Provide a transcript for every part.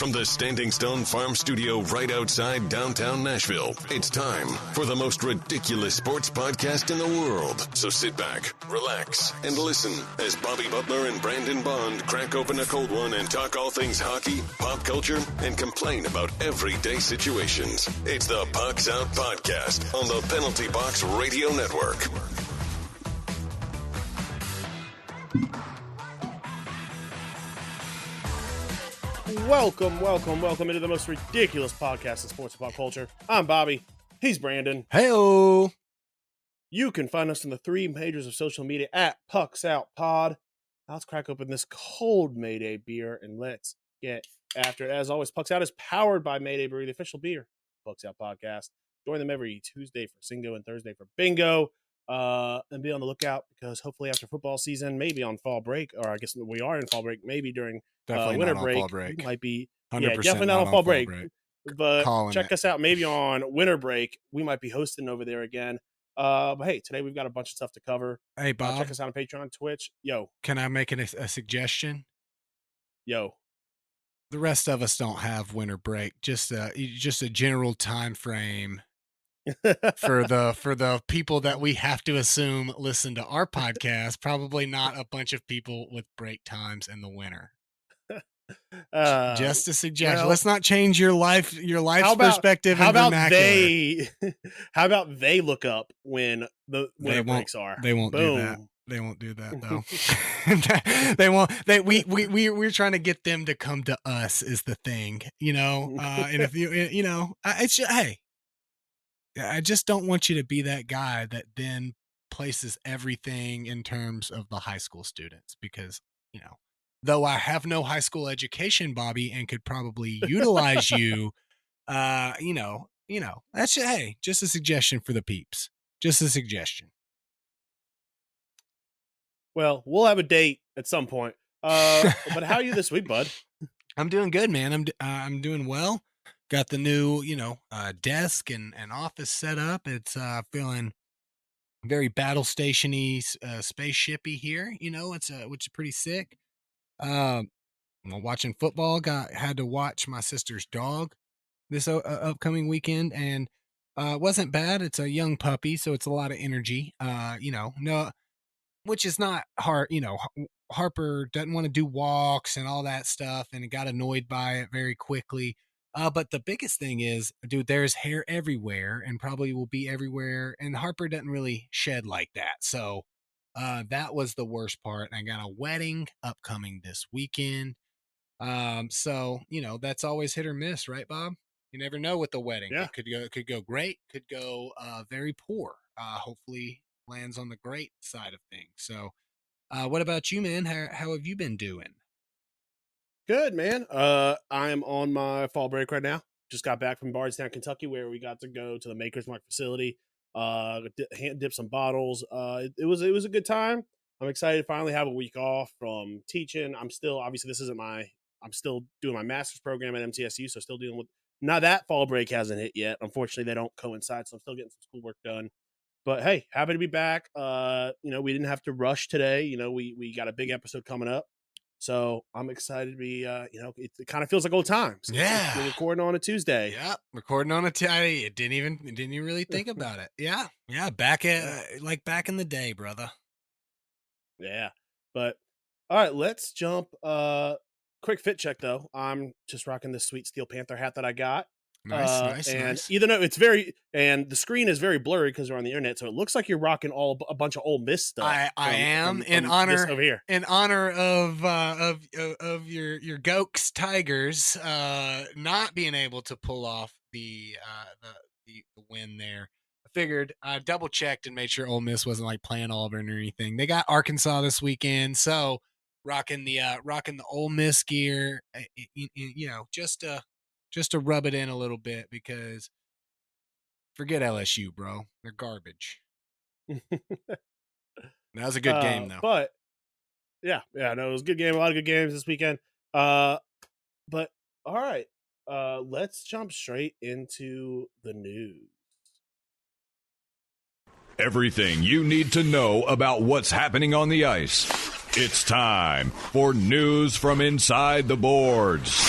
From the Standing Stone Farm Studio right outside downtown Nashville, it's time for the most ridiculous sports podcast in the world. So sit back, relax, and listen as Bobby Butler and Brandon Bond crack open a cold one and talk all things hockey, pop culture, and complain about everyday situations. It's the Pucks Out Podcast on the Penalty Box Radio Network. Welcome into the most ridiculous podcast in sports and pop culture. I'm Bobby. He's Brandon. Hey-o. You can find us in the three majors of social media at Pucks Out Pod. Now let's crack open this cold Mayday beer and let's get after it. As always, Pucks Out is powered by Mayday Brewery, the official beer Pucks Out podcast. Join them every Tuesday for Singo and Thursday for Bingo. And be on the lookout because hopefully after football season, maybe on fall break, or I guess we are in fall break, maybe during winter break, we might be definitely not on fall break. But check us out maybe on winter break. We might be hosting over there again. But hey, today we've got a bunch of stuff to cover. Hey, Bob, check us out on Patreon, Twitch. Yo, can I make a suggestion? Yo, the rest of us don't have winter break. Just a general time frame. for the people that we have to assume listen to our podcast, probably not a bunch of people with break times in the winter. Just a suggestion. Well, let's not change your life's perspective. How about they look up when the winter breaks are? They won't do that. They won't do that though. They won't. We're trying to get them to come to us is the thing, and if it's just, hey. I just don't want you to be that guy that then places everything in terms of the high school students because, though I have no high school education, Bobby, and could probably utilize you, that's just a suggestion for the peeps. Just a suggestion. Well, we'll have a date at some point. But how are you this week, bud? I'm doing good, man. I'm doing well. Got the new, desk and office set up. It's feeling very battle station-y, spaceship-y here. Which is pretty sick. Watching football. Had to watch my sister's dog this upcoming weekend, and wasn't bad. It's a young puppy, so it's a lot of energy. No, which is not hard. Harper doesn't want to do walks and all that stuff, and got annoyed by it very quickly. But the biggest thing is, dude, there's hair everywhere and probably will be everywhere. And Harper doesn't really shed like that. So that was the worst part. I got a wedding upcoming this weekend. So, that's always hit or miss, right, Bob? You never know with the wedding. Yeah. It could go great, could go very poor. Hopefully lands on the great side of things. So what about you, man? How have you been doing? Good, man. I'm on my fall break right now. Just got back from Bardstown, Kentucky, where we got to go to the Maker's Mark facility, dip some bottles. It was a good time. I'm excited to finally have a week off from teaching. I'm still, obviously, I'm still doing my master's program at MTSU, so still dealing with, now that fall break hasn't hit yet. Unfortunately, they don't coincide, so I'm still getting some schoolwork done. But hey, happy to be back. We didn't have to rush today. We got a big episode coming up. So I'm excited to be, it kind of feels like old times. Yeah. We're recording on a Tuesday. Yeah. Recording on a Tuesday. Didn't even really think about it. Yeah. Yeah. Back in the day, brother. Yeah. But all right, let's jump. Quick fit check though. I'm just rocking this sweet Steel Panther hat that I got. Nice. Even though it's and the screen is very blurry because we're on the internet, so it looks like you're rocking a bunch of Ole Miss stuff. I am in honor over here. In honor of your Gokes Tigers not being able to pull off the win there. I figured I double checked and made sure Ole Miss wasn't like playing Auburn or anything. They got Arkansas this weekend, so rocking the Ole Miss gear, just to rub it in a little bit because forget LSU, bro. They're garbage. That was a good game, though. But, no, it was a good game. A lot of good games this weekend. But, all right. Let's jump straight into the news. Everything you need to know about what's happening on the ice. It's time for news from inside the boards.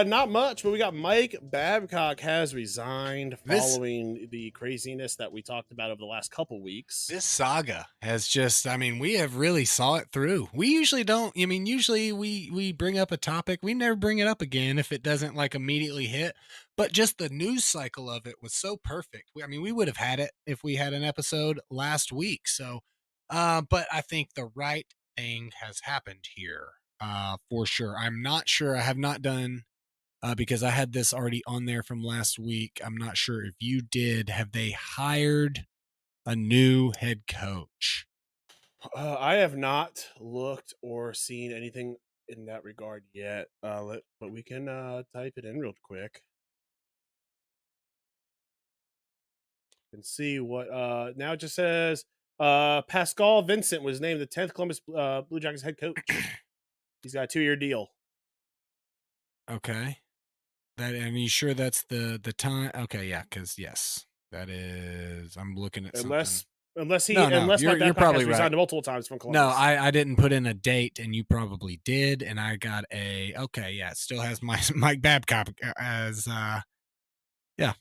Not much, but we got Mike Babcock has resigned This- following the craziness that we talked about over the last couple weeks. This saga has just, I mean, we have really saw it through. We usually don't, I mean, usually we bring up a topic, we never bring it up again if it doesn't like immediately hit, but just the news cycle of it was so perfect. I mean, we would have had it if we had an episode last week. So, but I think the right thing has happened here, for sure. I'm not sure. I have not done, because I had this already on there from last week. I'm not sure if you did. Have they hired a new head coach? I have not looked or seen anything in that regard yet. But we can type it in real quick and see what. Now it just says Pascal Vincent was named the 10th Columbus Blue Jackets head coach. He's got a 2-year deal. Okay. That, and you sure that's the time? Okay, yeah, because yes, that is. I'm looking at Unless something. Mike you're Babcock probably has resigned right. multiple times from Columbus. No, I didn't put in a date, and you probably did, and I got a okay. Yeah, it still has my Mike Babcock as yeah,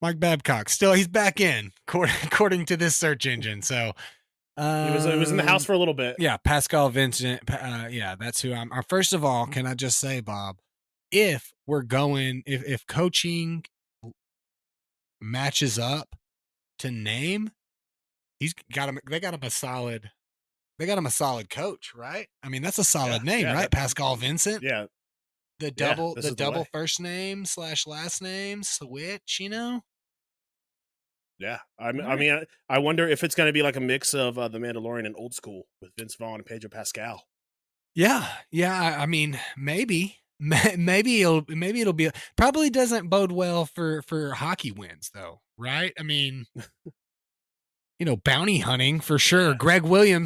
Mike Babcock. Still, he's back in according to this search engine. So It was in the house for a little bit. yeah, Pascal Vincent. Yeah, that's who I'm. First of all, can I just say, Bob, if we're going, if coaching matches up to name, he's got him. They got him a solid. They got him a solid coach, right? I mean, that's a solid name, yeah, right? Pascal Vincent. Yeah. The double, this the is the double way. first name / last name switch. You know. Yeah. I mean, I wonder if it's going to be like a mix of The Mandalorian and Old School with Vince Vaughn and Pedro Pascal. Yeah. I mean, maybe it'll be. Probably doesn't bode well for hockey wins, though, right? I mean. Bounty hunting for sure. Yeah.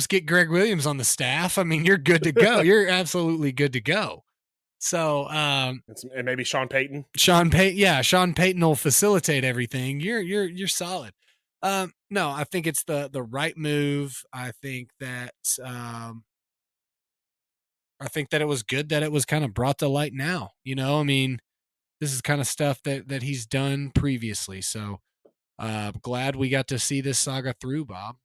Get Greg Williams on the staff. I mean, you're good to go. You're absolutely good to go. So, And maybe Sean Payton. Sean Payton will facilitate everything. You're solid. No, I think it's the right move. I think that it was good that it was kind of brought to light now. I mean, this is kind of stuff that he's done previously. So, glad we got to see this saga through, Bob.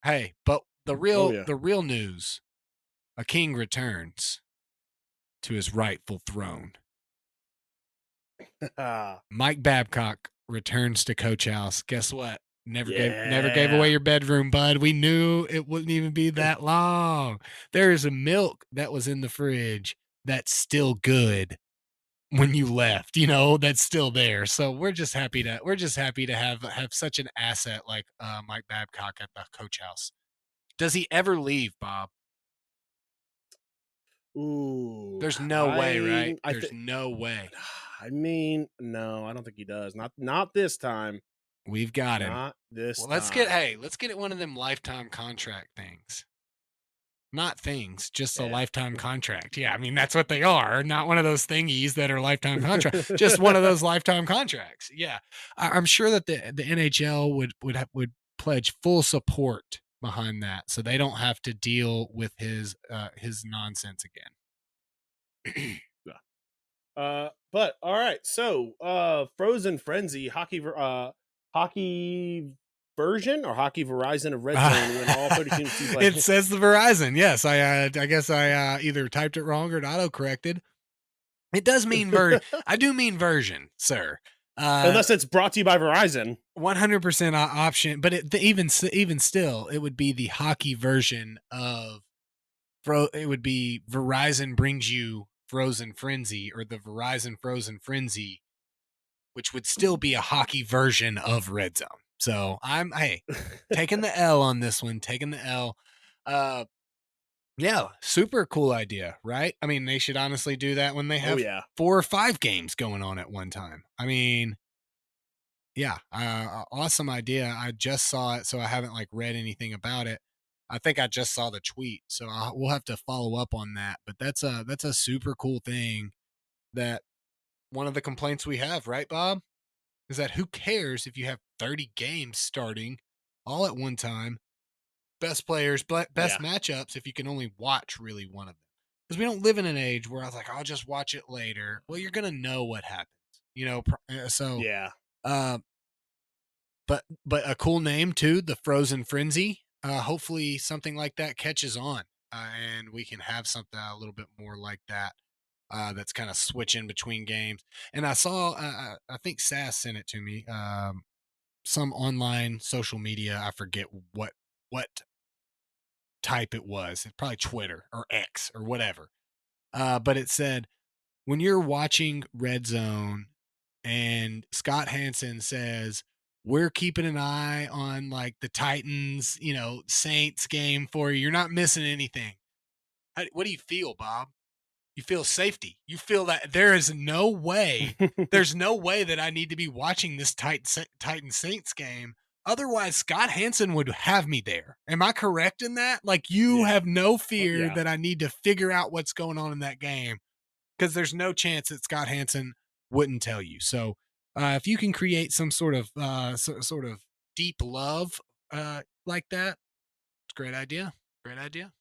Hey, but the real news, a king returns to his rightful throne. Mike Babcock returns to Coach House. Guess what? Never gave away your bedroom, bud. We knew it wouldn't even be that long. There is a milk that was in the fridge that's still good when you left, that's still there. So we're just happy to have such an asset like Mike Babcock at the Coach House. Does he ever leave, Bob? Ooh. There's no way, right? There's no way. I mean, no, I don't think he does. Not this time. We've got him. Not this time. Let's get it one of them lifetime contract things. Not things, just a lifetime contract. Yeah, I mean, that's what they are. Not one of those thingies that are lifetime contract. Just one of those lifetime contracts. Yeah. I'm sure that the NHL would pledge full support behind that, so they don't have to deal with his nonsense again. But all right. So, Frozen Frenzy hockey version or hockey Verizon of Red Zone when all 30 teams play. It says the Verizon. Yes, I guess I either typed it wrong or it auto-corrected. It does mean I do mean version, sir. Unless it's brought to you by Verizon. 100% option, but even still, it would be the hockey version of it would be Verizon brings you Frozen Frenzy, or the Verizon Frozen Frenzy, which would still be a hockey version of Red Zone. So I'm taking the L on this one, taking the L. Yeah, super cool idea, right? I mean, they should honestly do that when they have 4 or 5 games going on at one time. I mean, yeah, awesome idea. I just saw it, so I haven't read anything about it. I think I just saw the tweet, so we'll have to follow up on that. But that's a super cool thing. That one of the complaints we have, right, Bob, is that who cares if you have 30 games starting all at one time, best players, best matchups, if you can only watch really one of them. because we don't live in an age where I was like, I'll just watch it later. Well, you're gonna know what happens, So, Yeah. uh, but a cool name too, the Frozen Frenzy. Hopefully something like that catches on, and we can have something a little bit more like that. That's kind of switching between games. And I saw, I think Sass sent it to me. Some online social media. I forget what type it was. It's probably Twitter or X or whatever. But it said when you're watching Red Zone and Scott Hansen says, we're keeping an eye on like the Titans, Saints game for you. You're not missing anything. What do you feel, Bob? You feel safety. You feel that there's no way that I need to be watching this Titan Saints game. Otherwise, Scott Hansen would have me there. Am I correct in that? Like you have no fear that I need to figure out what's going on in that game, because there's no chance that Scott Hansen wouldn't tell you. So if you can create some sort of deep love like that, it's a great idea. Great idea.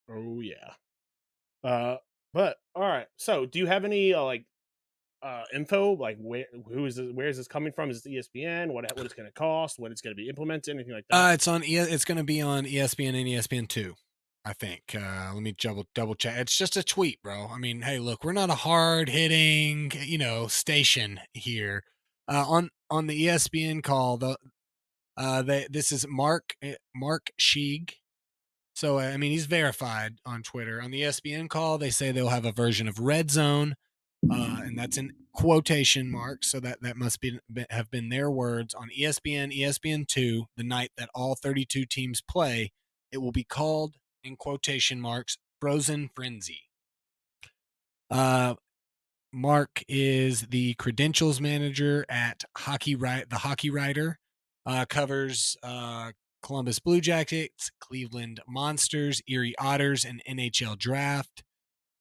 Oh yeah. But all right. So, do you have any info? Like, where is this coming from? Is this ESPN? What it's going to cost? When it's going to be implemented? Anything like that? It's going to be on ESPN and ESPN2, I think. Let me double check. It's just a tweet, bro. I mean, hey, look, we're not a hard hitting, station here. On the ESPN call, this is Mark Sheeg. So, I mean, he's verified on Twitter. On the ESPN call, they say they'll have a version of Red Zone, and that's in quotation marks. So that must have been their words. On ESPN, ESPN2, the night that all 32 teams play, it will be called, in quotation marks, Frozen Frenzy. Mark is the credentials manager at The Hockey Writer, covers Columbus Blue Jackets, Cleveland Monsters, Erie Otters, and NHL Draft.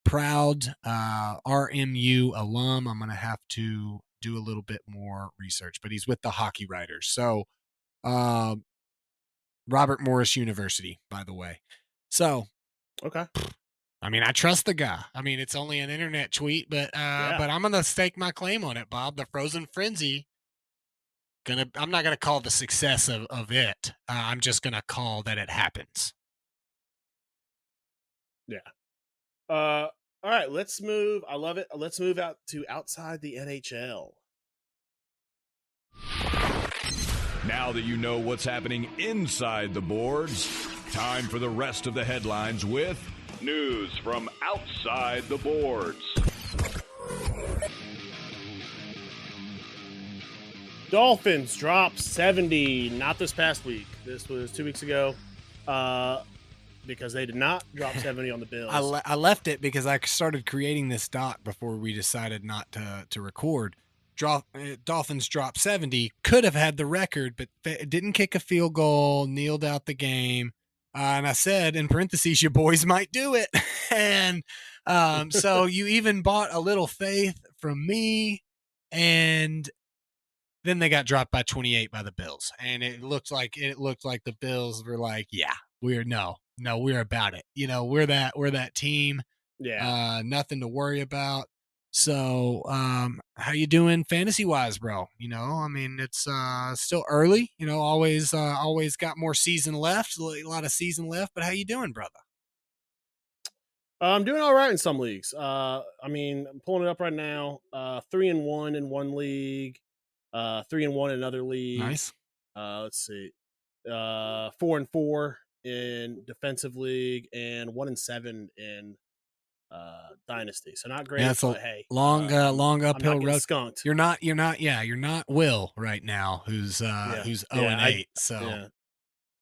Proud RMU alum. I'm going to have to do a little bit more research, but he's with the Hockey Writers. So, Robert Morris University, by the way. So, okay. I mean, I trust the guy. I mean, it's only an internet tweet, but I'm going to stake my claim on it, Bob. The Frozen Frenzy. I'm not gonna call the success of it. I'm just gonna call that it happens. Yeah. All right. Let's move. I love it. Let's move out to outside the NHL. Now that you know what's happening inside the boards, time for the rest of the headlines with news from outside the boards. Dolphins dropped 70, not this past week. This was 2 weeks ago, because they did not drop 70 on the Bills. I left it because I started creating this doc before we decided not to record. Dolphins dropped 70, could have had the record, but didn't kick a field goal, kneeled out the game. And I said, in parentheses, your boys might do it. And so you even bought a little faith from me, and then they got dropped by 28 by the Bills. And it looked like the Bills were like, yeah, we're about it. We're that team. Yeah. Nothing to worry about. So, how you doing fantasy wise, bro? I mean, it's still early, always got more season left, a lot of season left, but how you doing, brother? I'm doing all right in some leagues. I mean, I'm pulling it up right now. 3-1 in one league. 3-1 in another league. Nice. Let's see. 4-4 in defensive league and 1-7 in dynasty. So not great. Yeah, it's a long uphill road. Skunked. You're not Will right now, who's 0-8. So yeah.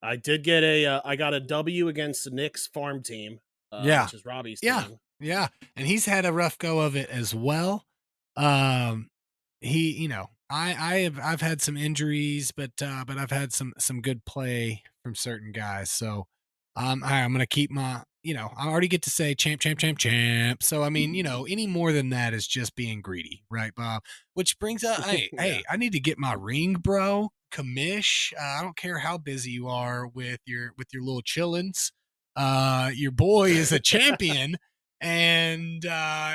I did get I got a W against the Knicks farm team. Which is Robbie's team. Yeah, and he's had a rough go of it as well. I've had some injuries, but I've had some good play from certain guys. So I'm gonna keep my, I already get to say champ. So I mean, any more than that is just being greedy, right, Bob? Which brings up, hey, I need to get my ring, bro. Commish. I don't care how busy you are with your little chillins. Your boy is a champion. and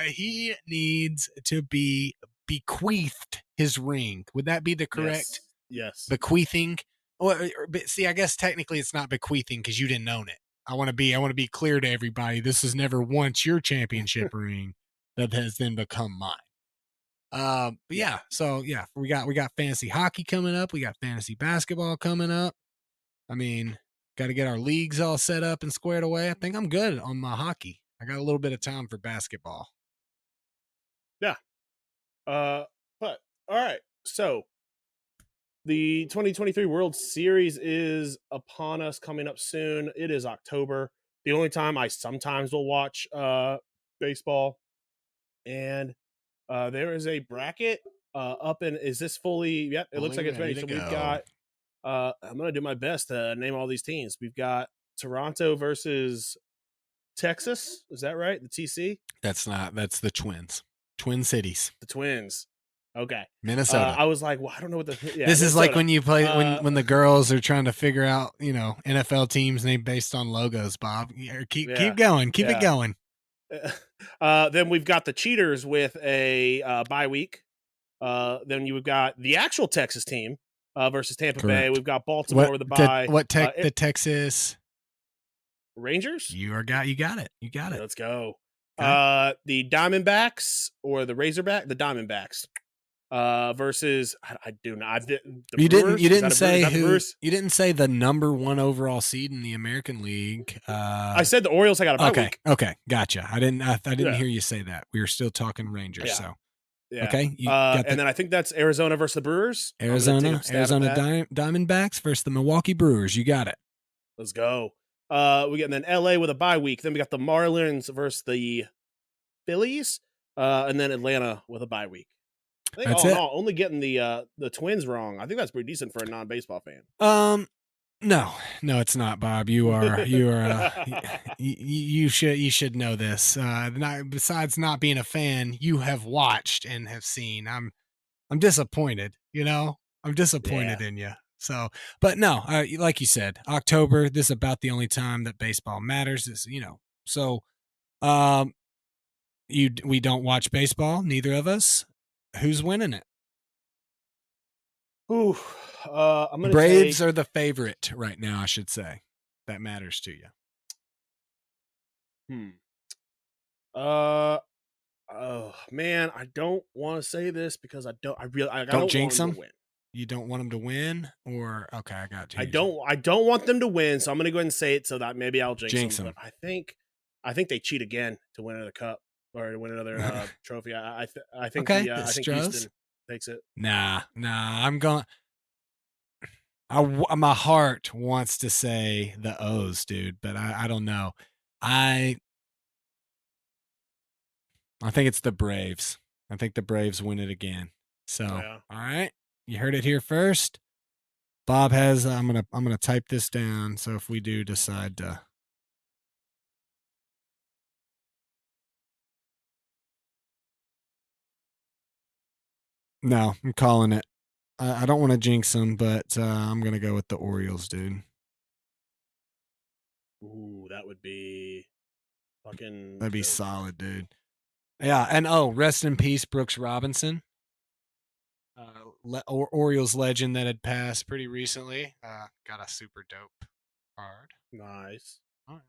he needs to be bequeathed his ring. Would that be the correct Yes. bequeathing? Well, but see, I guess technically it's not bequeathing because you didn't own it. I want to be clear to everybody. This is never once your championship ring that has then become mine. But yeah, so yeah, we got fantasy hockey coming up. We got fantasy basketball coming up. I mean, got to get our leagues all set up and squared away. I think I'm good on my hockey. I got a little bit of time for basketball. Yeah. But all right. So the 2023 World Series is upon us, coming up soon. It is October. The only time I sometimes will watch baseball. And there is a bracket up in, is this fully, yep, it looks like it's ready. So we've got, I'm going to do my best to name all these teams. We've got Toronto versus Texas. Is that right? The TC? That's the Twins. Twin Cities. The Twins. Okay. Minnesota. I was like, well, I don't know what the. Yeah, this Minnesota. is like when you play when the girls are trying to figure out, NFL teams named based on logos. Bob, keep going, keep it going. Then we've got the Cheaters with a bye week. Then you've got the actual Texas team versus Tampa Bay. We've got Baltimore with a bye. The Texas Rangers? You got it. Let's go. Okay. The Diamondbacks or the Razorback, the Diamondbacks. Versus I do not. You didn't say who. You didn't say the number 1 overall seed in the American League. I said the Orioles. I got a bye week. Okay, gotcha. I didn't hear you say that. We were still talking Rangers. So okay. And then I think that's Arizona versus the Brewers. Arizona Diamondbacks versus the Milwaukee Brewers. You got it. Let's go. We get then LA with a bye week. Then we got the Marlins versus the Phillies, and then Atlanta with a bye week. I think all in all, only getting the Twins wrong. I think that's pretty decent for a non-baseball fan. No, it's not, Bob. You should know this. Besides not being a fan, you have watched and have seen. I'm disappointed. I'm disappointed in you. So, but no, like you said, October. This is about the only time that baseball matters. Is So, we don't watch baseball. Neither of us. Who's winning it? Ooh, I'm gonna Braves are the favorite right now. I should say that matters to you. Oh man, I don't want to say this because I don't jinx them. To win. You don't want them to win, or okay, I got you. I don't want them to win, so I'm gonna go ahead and say it so that maybe I'll jinx them. But I think they cheat again to win another cup. Or to win another trophy. I think okay. I think Houston takes it. Nah. I'm going. My heart wants to say the O's, dude, but I don't know. I think it's the Braves. I think the Braves win it again. So, All right, you heard it here first. Bob has. I'm gonna type this down. So if we do decide to. No, I'm calling it. I don't want to jinx them, but I'm going to go with the Orioles, dude. Ooh, that would be fucking... That'd be solid, dude. Yeah, and rest in peace, Brooks Robinson. Orioles legend that had passed pretty recently. Got a super dope card. Nice. All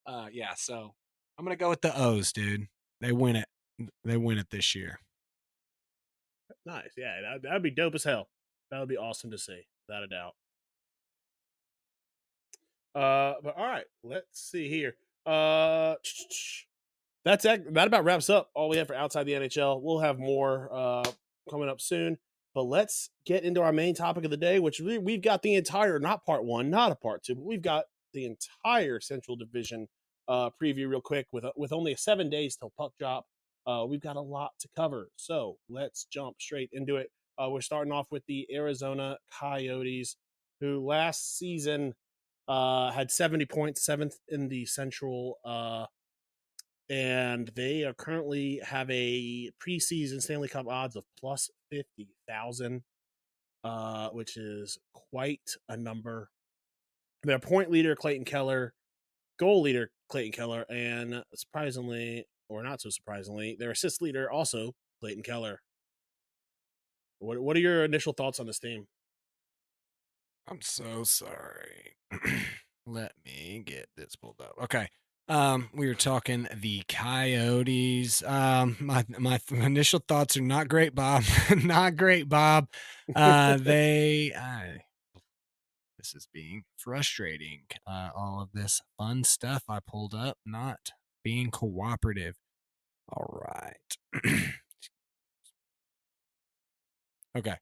right. Yeah, so I'm going to go with the O's, dude. They win it. They win it this year. Nice. Yeah, that'd be dope as hell. That would be awesome to see, without a doubt. But all right, let's see here. That about wraps up all we have for Outside the NHL. We'll have more coming up soon. But let's get into our main topic of the day, which we've got the entire, not part 1, not a part 2, but we've got the entire Central Division preview real quick with only 7 days till puck drop. We've got a lot to cover, so let's jump straight into it. We're starting off with the Arizona Coyotes, who last season had 70 points, 7th in the Central, and they are currently have a preseason Stanley Cup odds of plus 50,000, which is quite a number. Their point leader, Clayton Keller, goal leader Clayton Keller, and surprisingly, or not so surprisingly, their assist leader also Clayton Keller. What are your initial thoughts on this team? I'm so sorry. Let me get this pulled up. Okay. We were talking the Coyotes. My initial thoughts are not great, Bob. Not great, Bob. This is being frustrating. All of this fun stuff I pulled up, not being cooperative. All right. Okay.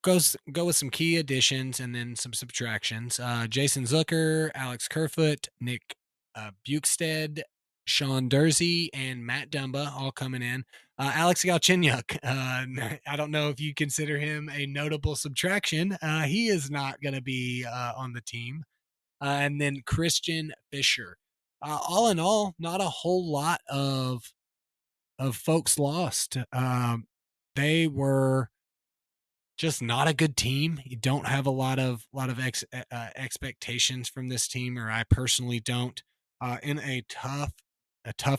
Go with some key additions and then some subtractions. Jason Zucker, Alex Kerfoot, Nick Bukestad, Sean Dursey, and Matt Dumba all coming in. Alex Galchenyuk, I don't know if you consider him a notable subtraction. He is not going to be on the team. And then Christian Fisher. All in all, not a whole lot of folks lost. They were just not a good team. You don't have a lot of expectations from this team, or I personally don't. In a tough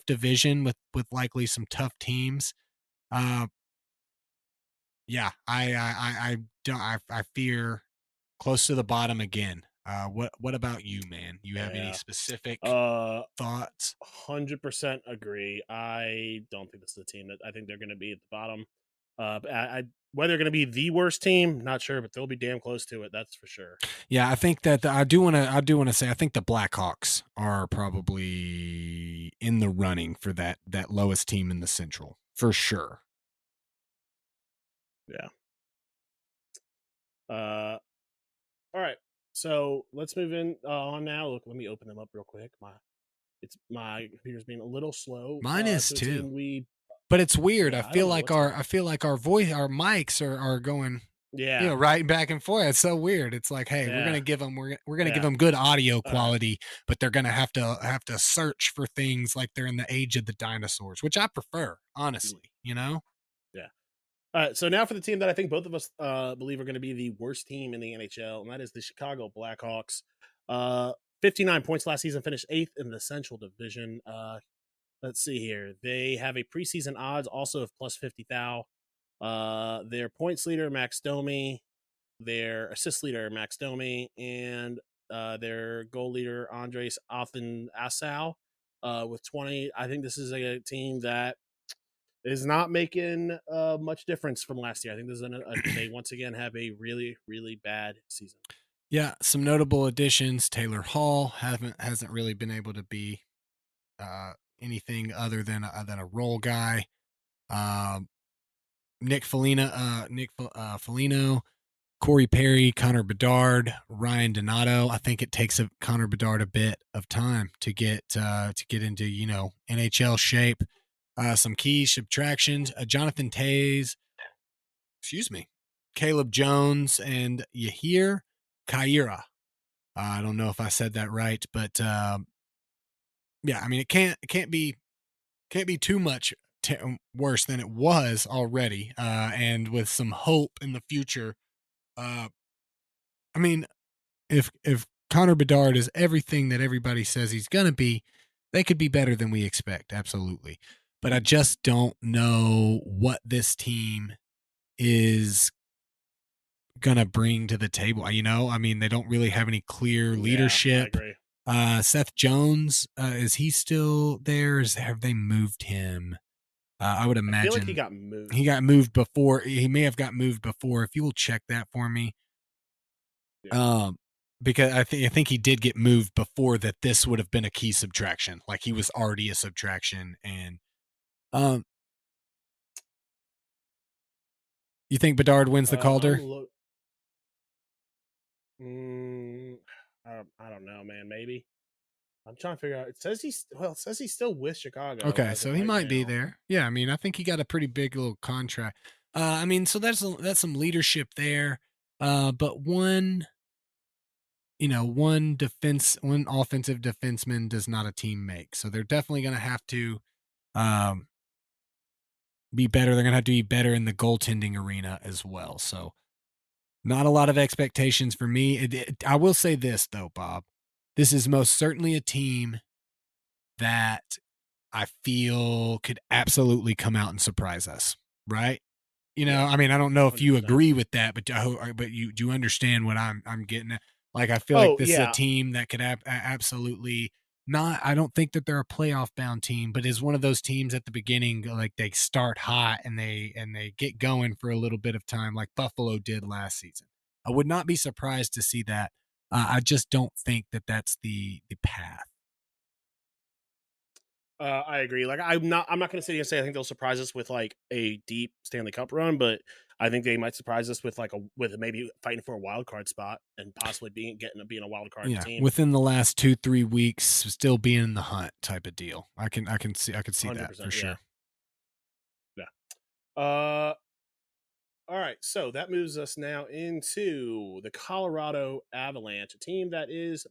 division with likely some tough teams. Yeah, I don't. I fear close to the bottom again. What about you, man? You have any specific thoughts? 100% agree. I don't think this is a team that I think they're going to be at the bottom. Whether they're going to be the worst team, not sure, but they'll be damn close to it. That's for sure. Yeah, I think that I do want to say I think the Blackhawks are probably in the running for that lowest team in the Central for sure. Yeah. All right. So let's move in on now. Look, let me open them up real quick. My computer's being a little slow. Mine is too. But it's weird. Yeah, I feel like our mics are going, yeah, right back and forth. It's so weird. It's like, hey, we're gonna give them good audio quality, but they're gonna have to search for things like they're in the age of the dinosaurs, which I prefer, honestly. Yeah. All right. So now for the team that I think both of us believe are going to be the worst team in the NHL, and that is the Chicago Blackhawks. 59 points last season, finished 8th in the Central Division. Let's see here. They have a preseason odds also of plus 50 thou. Their points leader, Max Domi, their assist leader, Max Domi, and their goal leader, Andres Athen-Asau, with 20. I think this is a team that is not making much difference from last year. I think this is they once again have a really, really bad season. Yeah, some notable additions. Taylor Hall hasn't really been able to be anything other than a role guy. Nick Foligno, Corey Perry, Connor Bedard, Ryan Donato. I think it takes Connor Bedard a bit of time to get into NHL shape. Some key subtractions: Jonathan Toews, Caleb Jones, and Yahir Kaira. I don't know if I said that right, but yeah, I mean it can't be too much worse than it was already, and with some hope in the future. I mean, if Connor Bedard is everything that everybody says he's gonna be, they could be better than we expect, absolutely. But I just don't know what this team is gonna bring to the table. I mean, they don't really have any clear leadership. Yeah, I agree. Seth Jones, is he still there? Have they moved him? I would imagine I feel like he got moved. He got moved before. He may have got moved before. If you will check that for me. Yeah. Because I think he did get moved before that. This would have been a key subtraction. Like he was already a subtraction. And you think Bedard wins the Calder? I don't know, man. Maybe. I'm trying to figure out. It says he's still with Chicago. Okay, so he might be there. Yeah, I mean, I think he got a pretty big little contract. I mean, so that's some leadership there. But one offensive defenseman does not a team make. So they're definitely going to have to be better. They're going to have to be better in the goaltending arena as well. So not a lot of expectations for me. I will say this though, Bob. this is most certainly a team that I feel could absolutely come out and surprise us, right? Yeah, I mean, I don't know if you 100%. agree with that, but you do understand what I'm getting at. Like, I feel like Oh, this is a yeah. team that could absolutely not. I don't think that they're a playoff bound team, but is one of those teams at the beginning, like they start hot and they get going for a little bit of time, like Buffalo did last season. I would not be surprised to see that. I just don't think that that's the path. I agree. Like I'm not going to sit here and say I think they'll surprise us with like a deep Stanley Cup run, but I think they might surprise us with with maybe fighting for a wild card spot and possibly being a wild card Yeah, team. within the last 2-3 weeks, still being in the hunt type of deal. I could see that 100%, for sure. Yeah. All right. So that moves us now into the Colorado Avalanche, a team that is,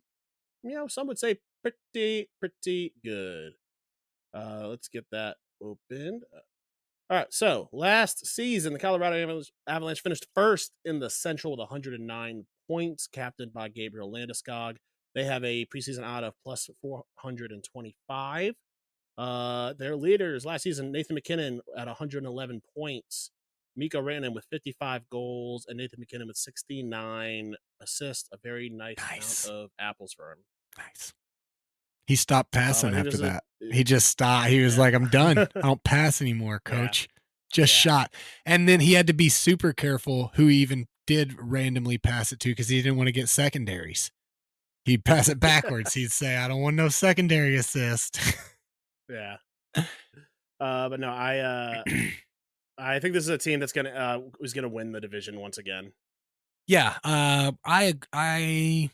some would say pretty good. Let's get that opened. All right, so last season, the Colorado Avalanche finished first in the Central with 109 points, captained by Gabriel Landeskog. They have a preseason odd of plus 425. Their leaders last season, Nathan MacKinnon at 111 points, Mikko Rantanen with 55 goals, and Nathan MacKinnon with 69 assists. A very nice amount of apples for him. Nice. He stopped passing after that. He just stopped. He was like, I'm done. I don't pass anymore, coach. Just shot. And then he had to be super careful who he even did randomly pass it to because he didn't want to get secondaries. He'd pass it backwards. He'd say, I don't want no secondary assist. Yeah. But no, I think this is a team that's who's gonna win the division once again. Yeah. I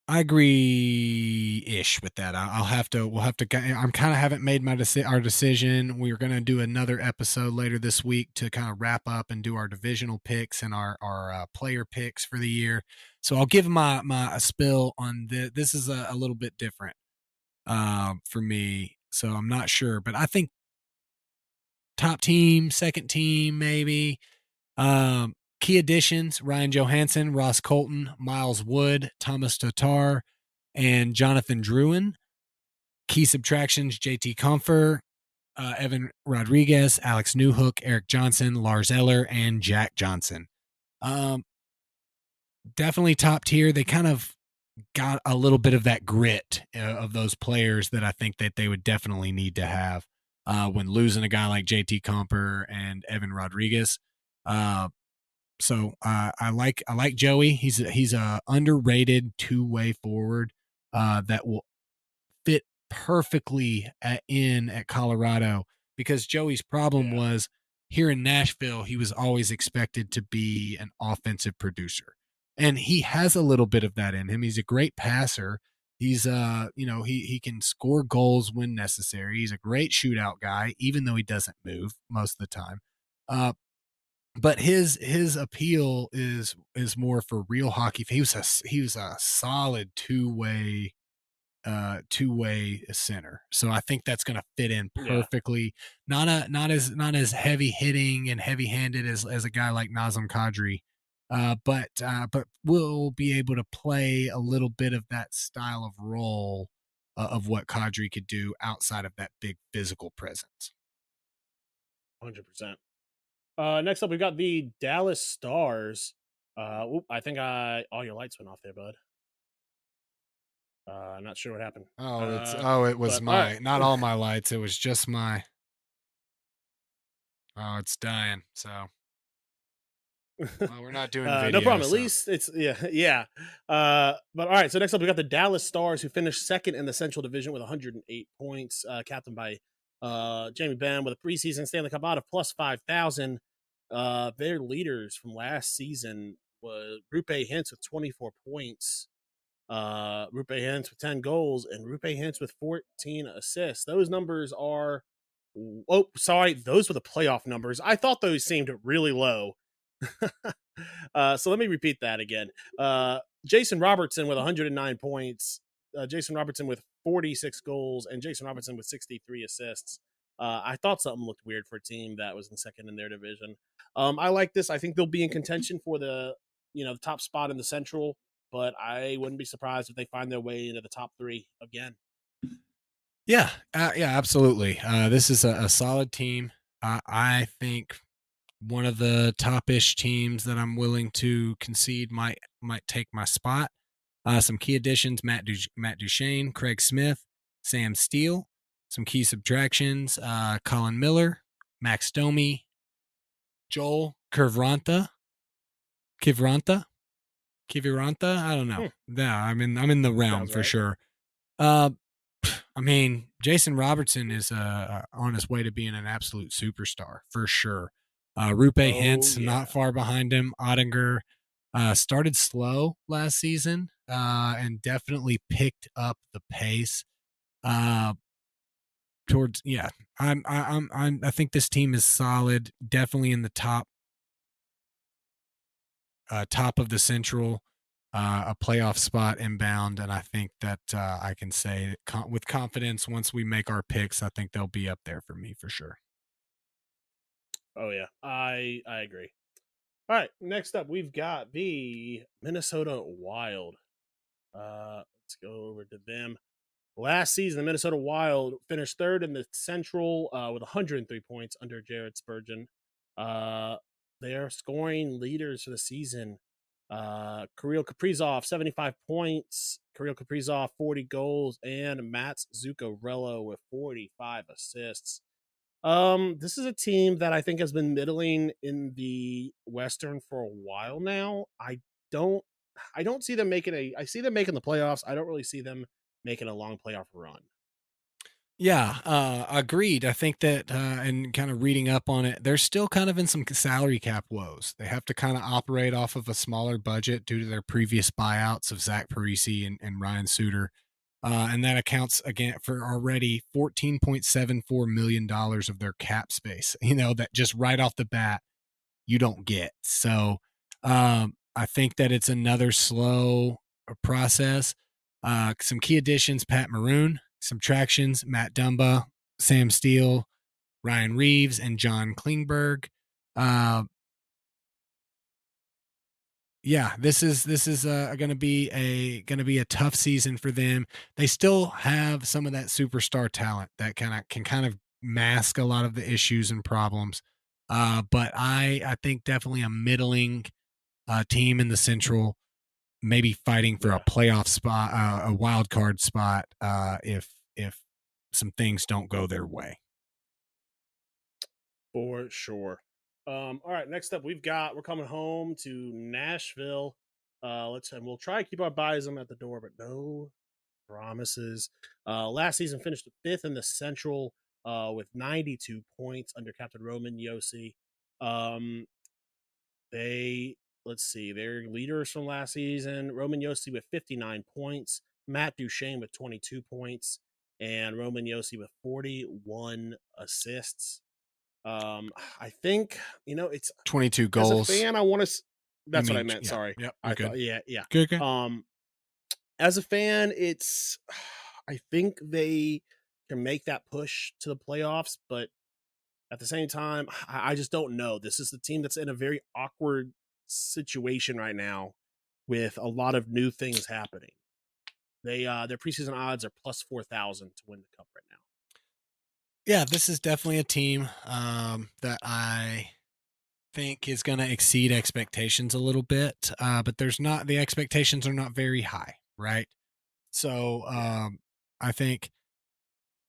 agree-ish with that. We'll have to. I'm kind of haven't made our decision. We're going to do another episode later this week to kind of wrap up and do our divisional picks and our player picks for the year. So I'll give my spill on this is a little bit different for me. So I'm not sure, but I think top team, second team, maybe. Key additions: Ryan Johansson, Ross Colton, Miles Wood, Thomas Tatar, and Jonathan Drouin. Key subtractions: JT Compher, Evan Rodriguez, Alex Newhook, Eric Johnson, Lars Eller, and Jack Johnson. Definitely top tier. They kind of got a little bit of that grit of those players that I think that they would definitely need to have when losing a guy like JT Compher and Evan Rodriguez. So I like Joey. He's a underrated two-way forward that will fit perfectly at Colorado, because Joey's problem was here in Nashville, he was always expected to be an offensive producer. And he has a little bit of that in him. He's a great passer. He's he can score goals when necessary. He's a great shootout guy, even though he doesn't move most of the time. But his appeal is more for real hockey. He was a solid two-way center. So I think that's going to fit in perfectly. Yeah. Not as heavy hitting and heavy handed as a guy like Nazem Kadri. But will be able to play a little bit of that style of role of what Kadri could do outside of that big physical presence. 100%. Next up, we've got the Dallas Stars. I think all your lights went off there, bud. I'm not sure what happened. It was not all my lights. It was just my. Oh, it's dying. So. Well, we're not doing video. No problem. At least it's yeah. But all right. So next up, we got the Dallas Stars, who finished second in the Central Division with 108 points, captained by Jamie Benn with a preseason Stanley Cup out of plus 5,000. Their leaders from last season was Roope Hintz with 24 points, Roope Hintz with 10 goals, and Roope Hintz with 14 assists. Those numbers are those were the playoff numbers. I thought those seemed really low. So let me repeat that again. Jason Robertson with 109 points, Jason Robertson with 46 goals, and Jason Robertson with 63 assists. I thought something looked weird for a team that was in second in their division. I like this. I think they'll be in contention for the top spot in the Central, but I wouldn't be surprised if they find their way into the top 3 again. Yeah, absolutely. This is a solid team. I think one of the top-ish teams that I'm willing to concede might take my spot. Some key additions: Matt Duchene, Craig Smith, Sam Steele. Some key subtractions: Colin Miller, Max Domi, Joel Kiviranta. I don't know. Yeah, I'm in the realm Sounds for right. sure. I mean, Jason Robertson is on his way to being an absolute superstar for sure. Rupe Hintz, not far behind him. Ottinger started slow last season and definitely picked up the pace. I think this team is solid. Definitely in the top of the Central. A playoff spot inbound, and I think that I can say with confidence once we make our picks, I think they'll be up there for me for sure. Oh yeah, I agree. All right, next up we've got the Minnesota Wild. Let's go over to them. Last season, the Minnesota Wild finished 3rd in the Central with 103 points under Jared Spurgeon. They are scoring leaders for the season. Kirill Kaprizov, 75 points. Kirill Kaprizov, 40 goals. And Mats Zuccarello with 45 assists. This is a team that I think has been middling in the Western for a while now. I don't see them I see them making the playoffs. I don't really see them making a long playoff run. Yeah, agreed. I think that, and kind of reading up on it, they're still kind of in some salary cap woes. They have to kind of operate off of a smaller budget due to their previous buyouts of Zach Parise and Ryan Suter. And that accounts again for already $14.74 million of their cap space, that just right off the bat, you don't get. So I think that it's another slow process. Some key additions: Pat Maroon. Subtractions: Matt Dumba, Sam Steele, Ryan Reeves, and John Klingberg. This is going to be a tough season for them. They still have some of that superstar talent that can kind of mask a lot of the issues and problems. But I think definitely a middling team in the Central, maybe fighting for a playoff spot, a wild card spot, if some things don't go their way. For sure. All right, next up we're coming home to Nashville. We'll try to keep our biasm at the door, but no promises. Last season finished 5th in the Central with 92 points under Captain Roman Josi. Their leaders from last season: Roman Josi with 59 points, Matt Duchene with 22 points, and Roman Josi with 41 assists. I think, it's 22 goals. As a fan, I want to. That's what I meant. Yeah, sorry. Yep. I thought, yeah. Good. As a fan, I think they can make that push to the playoffs, but at the same time, I just don't know. This is the team that's in a very awkward situation right now with a lot of new things happening. Their preseason odds are plus 4,000 to win the cup right now. Yeah, this is definitely a team that I think is going to exceed expectations a little bit, but the expectations are not very high, right? So I think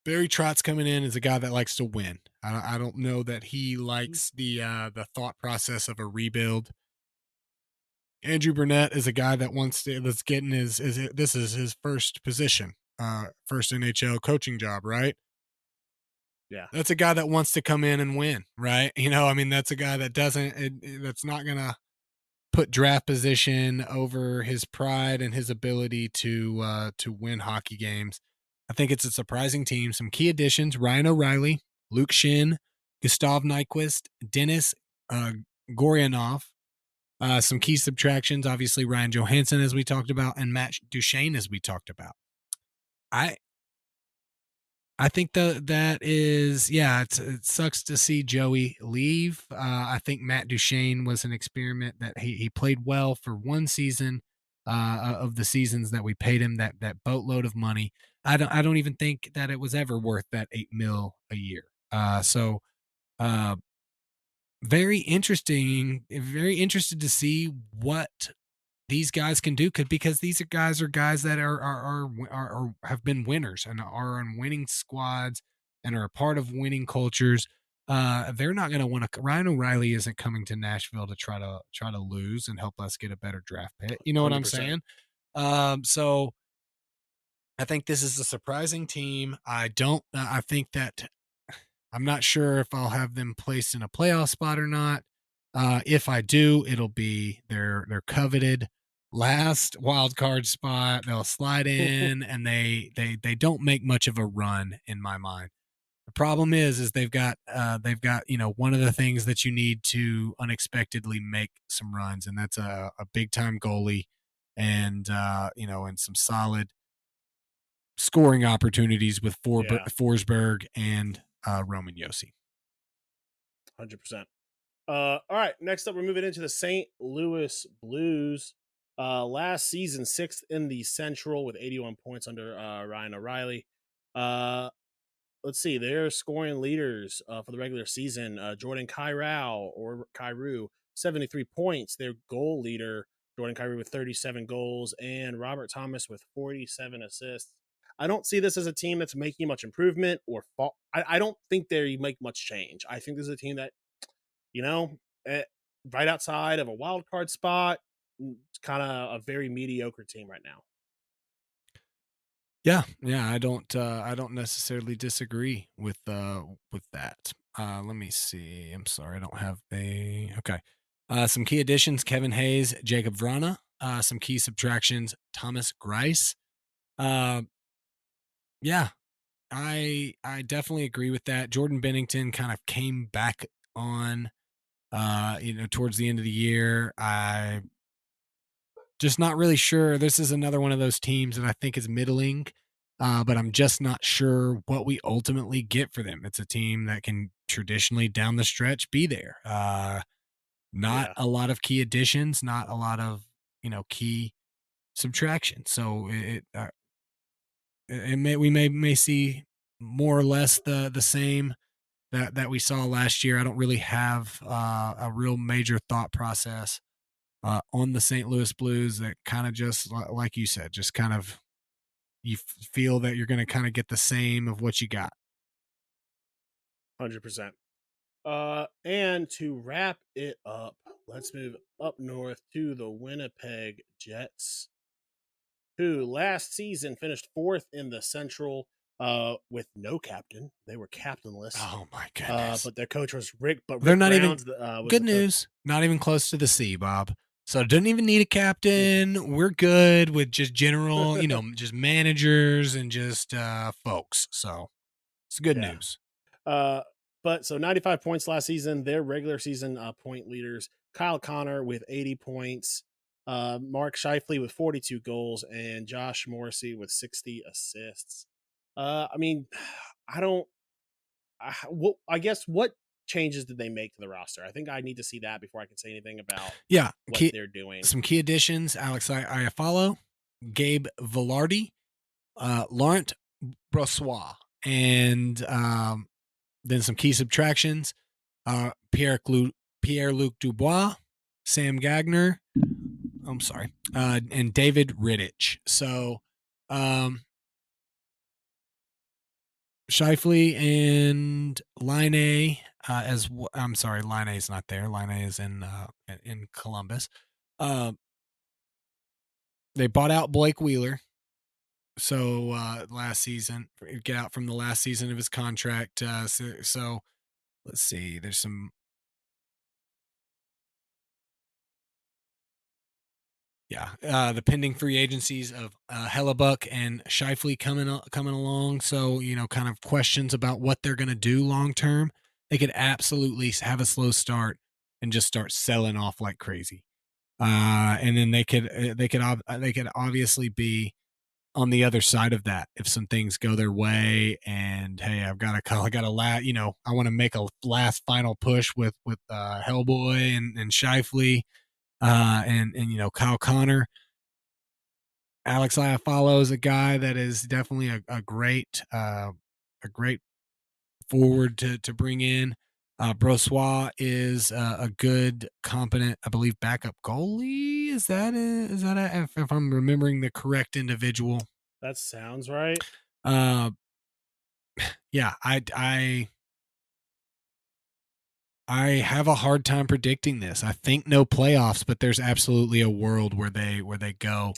Barry Trotz coming in is a guy that likes to win. I don't know that he likes the thought process of a rebuild. Andrew Burnett is a guy that's getting this is his first position, first NHL coaching job, right? Yeah. That's a guy that wants to come in and win, right? That's a guy that that's not going to put draft position over his pride and his ability to win hockey games. I think it's a surprising team. Some key additions: Ryan O'Reilly, Luke Shin, Gustav Nyquist, Dennis Goryanov. Some key subtractions: obviously Ryan Johansson, as we talked about, and Matt Duchene, as we talked about. I think that is, it sucks to see Joey leave. I think Matt Duchene was an experiment that he played well for one season, of the seasons that we paid him that boatload of money. I don't even think that it was ever worth that $8 million a year. So very interesting. Very interested to see what these guys can do, because these are guys that are have been winners and are on winning squads and are a part of winning cultures. They're not going to want to. Ryan O'Reilly isn't coming to Nashville to try to lose and help us get a better draft pick. You know what I'm 100%. saying? So I think this is a surprising team. I think that I'm not sure if I'll have them placed in a playoff spot or not. If I do, it'll be their coveted last wild card spot. They'll slide in, and they don't make much of a run in my mind. The problem is they've got one of the things that you need to unexpectedly make some runs, and that's a big time goalie, and and some solid scoring opportunities with Forsberg and Roman Josi. 100%. All right, next up, we're moving into the St. Louis Blues. Last season, 6th in the Central with 81 points under Ryan O'Reilly. Let's see, their scoring leaders for the regular season, Jordan Kyrou, 73 points. Their goal leader, Jordan Kyrou, with 37 goals, and Robert Thomas with 47 assists. I don't see this as a team that's making much improvement or fall. I don't think they make much change. I think this is a team that, right outside of a wild card spot, it's kind of a very mediocre team right now. Yeah, I don't necessarily disagree with that. Let me see. I'm sorry, I don't have okay. Some key additions: Kevin Hayes, Jacob Vrana. Some key subtractions: Thomas Greiss. Yeah, I definitely agree with that. Jordan Bennington kind of came back on, towards the end of the year. I just not really sure. This is another one of those teams that I think is middling, but I'm just not sure what we ultimately get for them. It's a team that can traditionally down the stretch be there. Not a lot of key additions, not a lot of key subtraction. So we may see more or less the same that we saw last year. I don't really have a real major thought process on the St. Louis Blues. That kind of just like you said, just kind of you feel that you're going to kind of get the same of what you got. 100%. And to wrap it up, let's move up north to the Winnipeg Jets, who last season finished 4th in the Central with no captain. They were captainless. Oh my goodness! But their coach was Rick. But they're Rick not Brown's, even good news. Not even close to the C, Bob. So don't even need a captain. We're good with just general, just managers and just folks. So it's good news. But so 95 points last season. Their regular season point leaders: Kyle Connor with 80 points. Mark Scheifele with 42 goals, and Josh Morrissey with 60 assists. I guess what changes did they make to the roster? I think I need to see that before I can say anything about what they're doing. Some key additions: Alex Iafallo, Gabe Velarde, Laurent Brossoit, and then some key subtractions: Pierre-Luc Dubois, Sam Gagner. I'm sorry, and David Rittich. So, Scheifele and Laine, I'm sorry, Laine is not there. Laine is in Columbus. They bought out Blake Wheeler. So last season, get out from the last season of his contract. So let's see. There's some. Yeah, the pending free agencies of Hellebuck and Scheifele coming along. So, kind of questions about what they're going to do long term. They could absolutely have a slow start and just start selling off like crazy. And then they could obviously be on the other side of that if some things go their way. And hey, I want to make a last final push with Hellboy and Scheifele. And Kyle Connor. Alex Iafallo is a guy that is definitely a great forward to bring in. Brossois is a good, competent, I believe, backup goalie. Is that if I'm remembering the correct individual? That sounds right. Yeah, I have a hard time predicting this. I think no playoffs, but there's absolutely a world where they go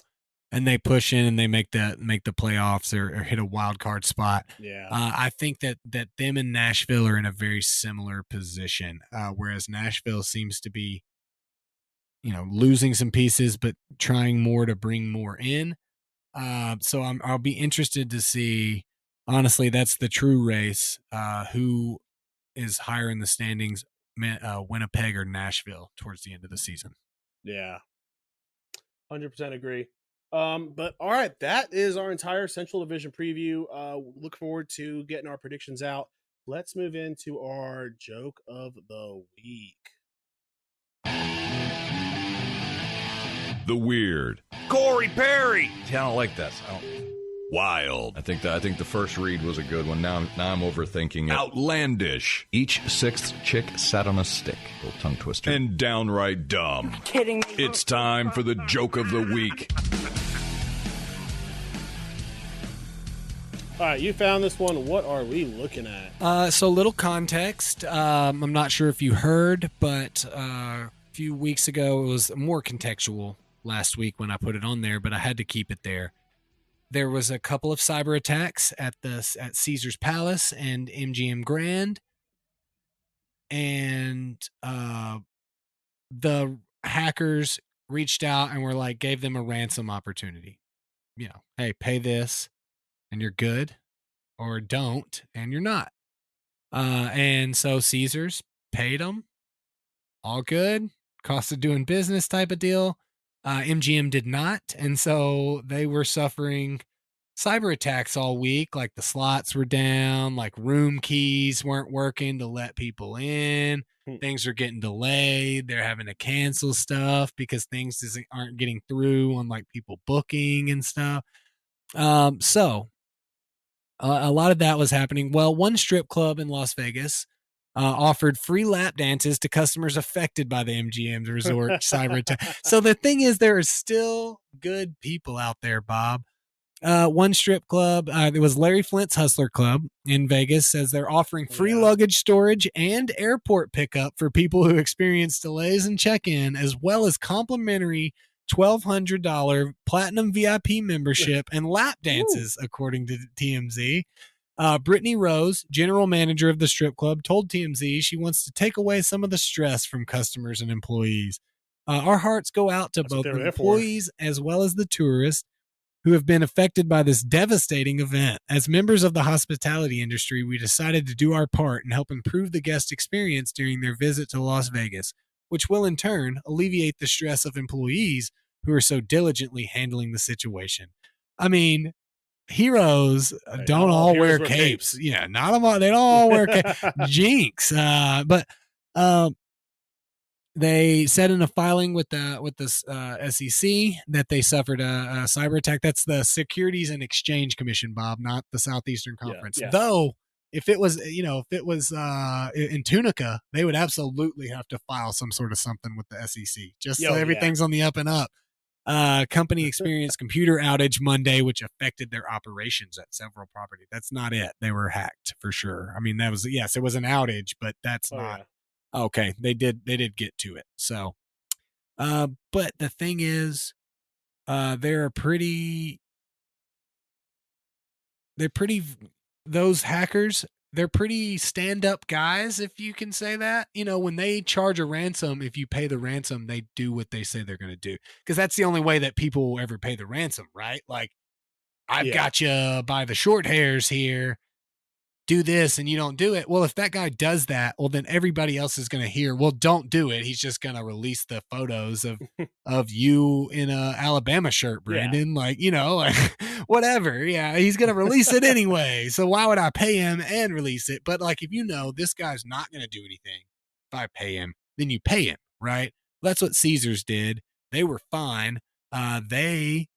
and they push in and they make the playoffs or hit a wild card spot. Yeah. I think that them and Nashville are in a very similar position, whereas Nashville seems to be, losing some pieces but trying more to bring more in. So I'll be interested to see. Honestly, that's the true race. Who is higher in the standings, Winnipeg or Nashville towards the end of the season? Yeah. 100% agree. But all right, that is our entire Central Division preview. Look forward to getting our predictions out. Let's move into our joke of the week. The weird. Corey Perry. See, I don't like this. Wild. I think the first read was a good one. Now I'm overthinking it. Outlandish. Each sixth chick sat on a stick. Little tongue twister. And downright dumb. You're kidding me. It's time for the joke of the week. All right, you found this one. What are we looking at? So little context. I'm not sure if you heard, but a few weeks ago, it was more contextual last week when I put it on there, but I had to keep it there. There was a couple of cyber attacks at Caesar's Palace and MGM Grand, and the hackers reached out and gave them a ransom opportunity. Hey, pay this and you're good, or don't and you're not. And so Caesar's paid them. All good. Cost of doing business type of deal. MGM did not, and so they were suffering cyber attacks all week. Like the slots were down, like room keys weren't working to let people in. Things are getting delayed. They're having to cancel stuff because things aren't getting through on like people booking and stuff. So a lot of that was happening. Well, one strip club in Las Vegas offered free lap dances to customers affected by the MGM's resort cyber attack. So the thing is, there are still good people out there, Bob. One strip club, it was Larry Flint's Hustler Club in Vegas, says they're offering free luggage storage and airport pickup for people who experience delays in check-in, as well as complimentary $1,200 platinum VIP membership and lap dances, according to TMZ. Brittany Rose, general manager of the strip club, told TMZ she wants to take away some of the stress from customers and employees. Our hearts go out to both the employees as well as the tourists who have been affected by this devastating event. As members of the hospitality industry, we decided to do our part and help improve the guest experience during their visit to Las Vegas, which will in turn alleviate the stress of employees who are so diligently handling the situation. I mean, heroes don't all wear capes. Yeah, not all. They don't all wear capes. Jinx. But they said in a filing with the SEC that they suffered a cyber attack. That's the Securities and Exchange Commission, Bob, not the Southeastern Conference. Yeah. Though, if it was, in Tunica, they would absolutely have to file some sort of something with the SEC, just so everything's on the up and up. Company experienced computer outage Monday, which affected their operations at several properties. That's not it. They were hacked for sure. I mean, it was an outage, but that's not. Yeah. Okay. They did get to it. So, but the thing is, those hackers, they're pretty stand-up guys, if you can say that. When they charge a ransom, if you pay the ransom, they do what they say they're going to do. Because that's the only way that people will ever pay the ransom, right? Like, I've got you by the short hairs here. Do this, and you don't do it. Well, if that guy does that, well, then everybody else is going to hear, well, don't do it. He's just going to release the photos of you in a Alabama shirt, Brandon. Yeah. Whatever. Yeah, he's going to release it anyway. So why would I pay him and release it? But if this guy's not going to do anything, if I pay him, then you pay him, right? That's what Caesars did. They were fine. They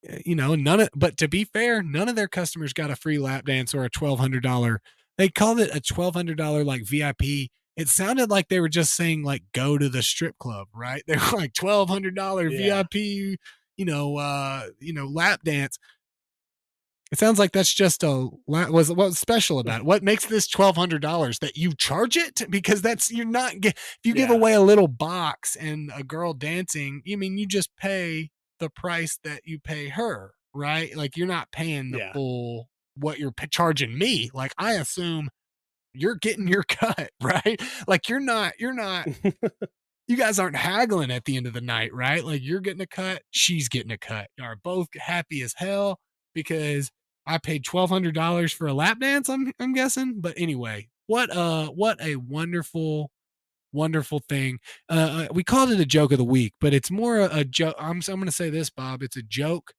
but to be fair, none of their customers got a free lap dance or a $1,200. They called it a $1,200 like VIP. It sounded like they were just saying like go to the strip club, right? They were like $1,200 VIP, lap dance. It sounds like that's just what's special about it? What makes this $1,200 that you charge it? Because you're not, if you give away a little box and a girl dancing, you just pay the price that you pay her, right? Like you're not paying the full, what you're charging me. Like I assume you're getting your cut, right? Like you're not, you guys aren't haggling at the end of the night, right? Like you're getting a cut, she's getting a cut. You are both happy as hell because I paid $1,200 for a lap dance. I'm guessing, but anyway, what a wonderful thing. We called it a joke of the week, but it's more a joke. I'm going to say this, Bob. It's a joke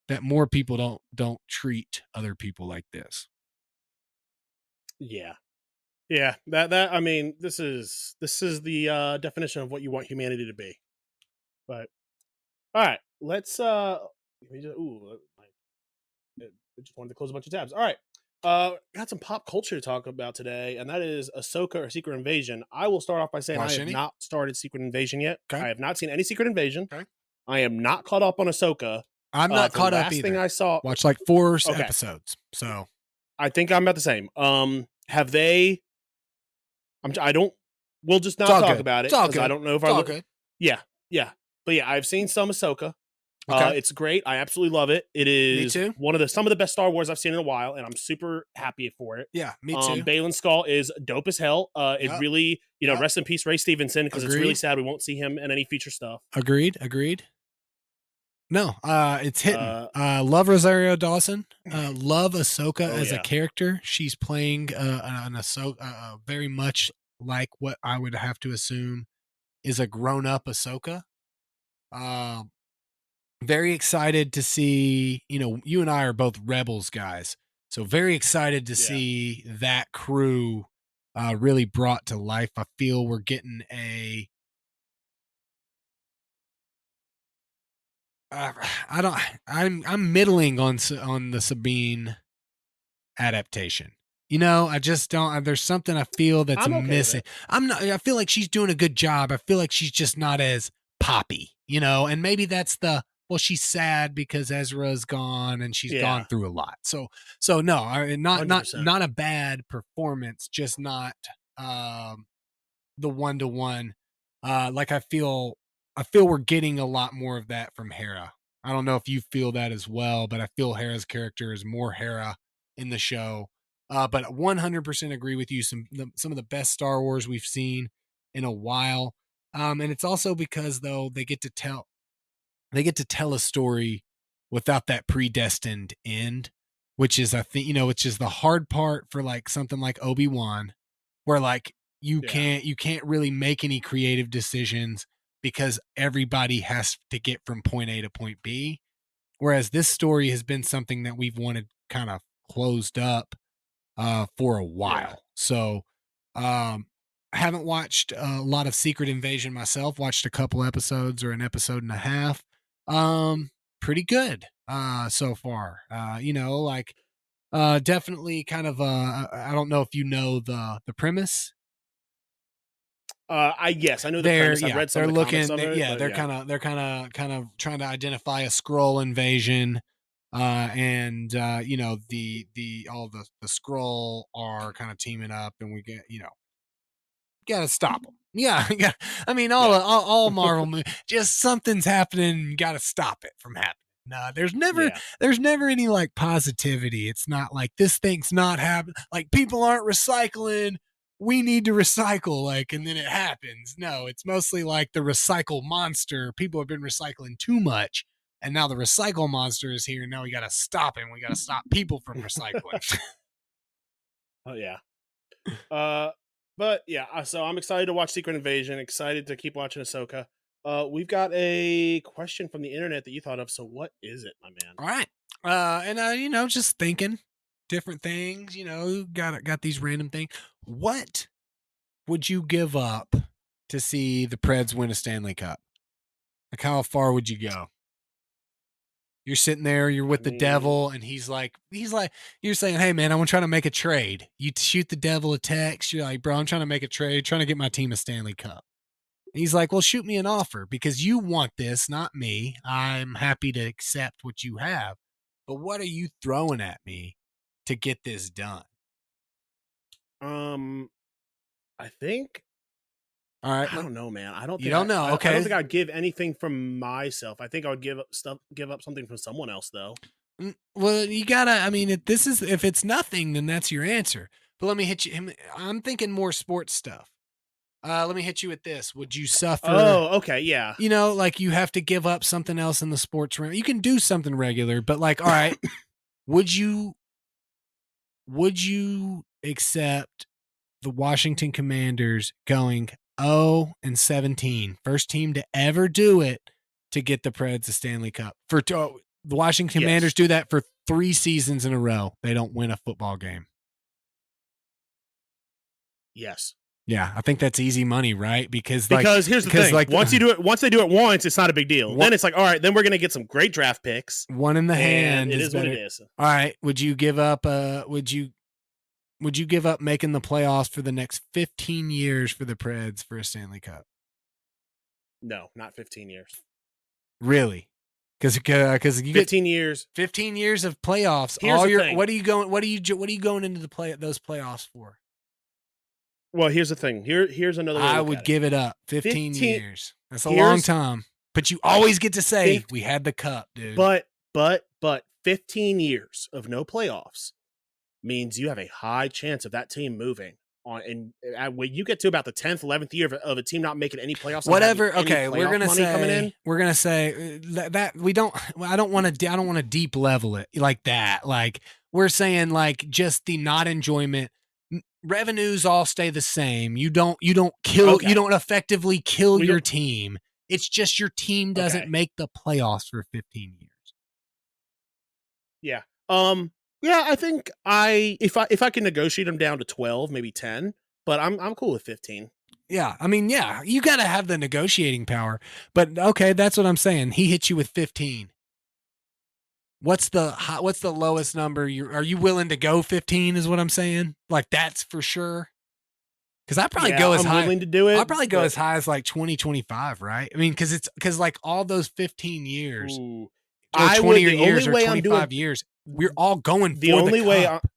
that more people don't treat other people like this. Yeah. That I mean, this is the definition of what you want humanity to be. But all right, let's I just wanted to close a bunch of tabs. All right. Got some pop culture to talk about today, and that is Ahsoka or Secret Invasion. I will start off by saying I have not started Secret Invasion yet. Okay. I have not seen any Secret Invasion. Okay. I am not caught up on Ahsoka. I'm not caught up either. Thing I saw, watched like 4 episodes. So I think I'm about the same. Have they? I don't. We'll just not talk about it because I don't know if I look. Yeah. But yeah, I've seen some Ahsoka. Okay. It's great. I absolutely love it. It is some of the best Star Wars I've seen in a while, and I'm super happy for it. Yeah, me too. Baylan Skoll is dope as hell. It really, rest in peace, Ray Stevenson, because it's really sad we won't see him in any future stuff. Agreed. No, it's hitting. Love Rosario Dawson. Love Ahsoka as a character. She's playing an Ahsoka very much like what I would have to assume is a grown-up Ahsoka. Very excited to see, you and I are both Rebels guys. So very excited to see that crew really brought to life. I feel we're getting I'm middling on the Sabine adaptation. I just don't, there's something I feel that's missing. I feel like she's doing a good job. I feel like she's just not as poppy, and maybe that's she's sad because Ezra's gone and she's gone through a lot. So no, not a bad performance, just not the 1-to-1. Like I feel we're getting a lot more of that from Hera. I don't know if you feel that as well, but I feel Hera's character is more Hera in the show. But 100% agree with you. Some of the best Star Wars we've seen in a while. And it's also because though they get to tell a story without that predestined end, which is, I think, which is the hard part for like something like Obi-Wan, where like you can't really make any creative decisions because everybody has to get from point A to point B. Whereas this story has been something that we've wanted kind of closed up for a while. Yeah. So I haven't watched a lot of Secret Invasion myself, watched a couple episodes or an episode and a half. Pretty good so far. Definitely kind of I don't know if you know the premise. I know the premise. I've read some of the comments of it, they're kind of trying to identify a Skrull invasion. And all the Skrull are kind of teaming up, and we gotta stop them. Yeah, I mean, all Marvel movies, just something's happening, you gotta stop it from happening. No, there's never any like positivity. It's not like this thing's not happening. Like people aren't recycling. We need to recycle, like, and then it happens. No, it's mostly like the recycle monster. People have been recycling too much. And now the recycle monster is here. And now we got to stop him. We got to stop people from recycling. Oh, yeah. But yeah, so I'm excited to watch Secret Invasion. Excited to keep watching Ahsoka. We've got a question from the internet that you thought of. So what is it, my man? All right. And just thinking different things, got these random things. What would you give up to see the Preds win a Stanley Cup? Like how far would you go? You're sitting there, you're with the devil, and he's like, you're saying, hey man, I'm trying to make a trade. You shoot the devil a text. You're like, bro, I'm trying to make a trade, trying to get my team a Stanley Cup. And he's like, well, shoot me an offer because you want this, not me. I'm happy to accept what you have. But what are you throwing at me to get this done? I think. All right. I don't know, man. I don't. You don't know. Okay. I don't think I'd give anything from myself. I think I would give up something from someone else, though. Well, you gotta. I mean, if it's nothing, then that's your answer. But let me hit you. I'm thinking more sports stuff. Let me hit you with this. Would you suffer? Oh, okay, yeah. You know, like you have to give up something else in the sports realm. You can do something regular, but like, all right, would you accept the Washington Commanders going 0-17, first team to ever do it to get the Preds a Stanley Cup? The Washington Commanders do that for 3 seasons in a row. They don't win a football game. Yes. Yeah, I think that's easy money, right? Because here's the thing: once they do it once, it's not a big deal. Then it's like, all right, then we're gonna get some great draft picks. One in the hand. It is what it is. All right, would you give up? Would you give up making the playoffs for the next 15 years for the Preds for a Stanley Cup? No, not 15 years. Really? Because you 15 years. 15 years of playoffs. Here's the thing. What are you going into those playoffs for? Well, here's the thing. Here's another way I would give it up. 15 years. That's a Here's- long time. But you always get to say we had the cup, dude. But 15 years of no playoffs means you have a high chance of that team moving on. And when you get to about the 10th, 11th year of a team not making any playoffs, whatever. Any Okay, we're gonna say that we don't. I don't want to deep level it like that. Like we're saying, like just the not enjoyment. Revenues all stay the same. You don't kill. Okay. You don't effectively kill your team. It's just your team doesn't make the playoffs for 15 years. Yeah. Yeah. I think if I can negotiate them down to 12, maybe 10, but I'm cool with 15. Yeah. I mean, yeah, you got to have the negotiating power. But okay, that's what I'm saying. He hit you with 15. What's the lowest number? Are you willing to go 15 is what I'm saying? Like that's for sure. Because I probably go as high. I'm willing to do it. I'll probably go as high as like 20, 25, right? I mean, because like all those 15 years, Ooh. or 20 years, or way 25 years, we're all going the for only the way. cup.